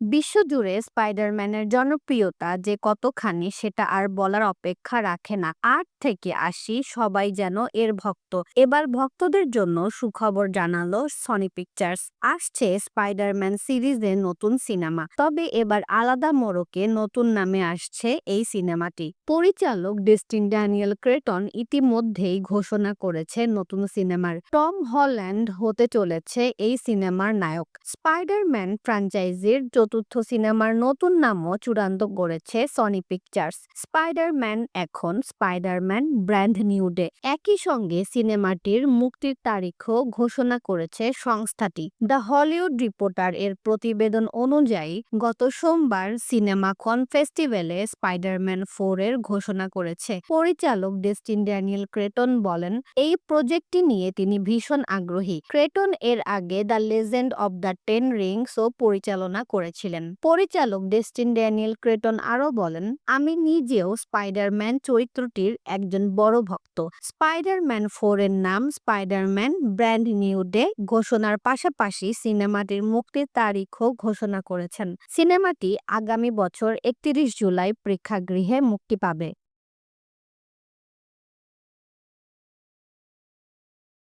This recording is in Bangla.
বিশ্বজুড়ে স্পাইডারম্যানের জনপ্রিয়তা যে কতখানি সেটা আর বলার অপেক্ষা রাখে না। ৮ থেকে ৮০ সবাই যেন এর ভক্ত। এবার ভক্তদের জন্য সুখবর জানালো সনি পিকচার্স। আসছে স্পাইডারম্যান সিরিজের নতুন সিনেমা, তবে এবার আলাদা মোড়কে নতুন নামে আসছে এই সিনেমাটি। পরিচালক ডেস্টিন ড্যানিয়েল ক্রেটন ইতিমধ্যেই ঘোষণা করেছে নতুন সিনেমার টম হল্যান্ড হতে চলেছে এই সিনেমার নায়ক। স্পাইডারম্যান ফ্র্যাঞ্চাইজির চতুর্থ সিনেমার নতুন নামও চূড়ান্ত করেছে সনি পিকচার্স। স্পাইডারম্যান এখন স্পাইডারম্যান ব্র্যান্ড নিউ ডে। একই সঙ্গে সিনেমাটির মুক্তির তারিখও ঘোষণা করেছে সংস্থাটি। দ্য হলিউড রিপোর্টার এর প্রতিবেদন অনুযায়ী গত সোমবার সিনেমাকন ফেস্টিভ্যালে স্পাইডারম্যান 4 এর ঘোষণা করেছে পরিচালক ডেস্টিন ড্যানিয়েল ক্রেটন। বলেন, এই প্রজেক্টটি নিয়ে তিনি ভীষণ আগ্রহী। ক্রেটন এর আগে দ্য লেজেন্ড অব দ্য 10 রিংসও পরিচালনা করেছিলেন। পরিচালক ডেস্টিন ড্যানিয়েল ক্রেটন আরও বলেন, আমি নিজেও স্পাইডারম্যান চরিত্রটির একজন বড় ভক্ত। স্পাইডারম্যান 4 এর নাম স্পাইডারম্যান ব্র্যান্ড নিউ ডে ঘোষণার পাশাপাশি সিনেমাটির মুক্তির তারিখও ঘোষণা করেছেন। সিনেমাটি আগামী বছর ৩১ জুলাই প্রেক্ষাগৃহে মুক্তি পাবে।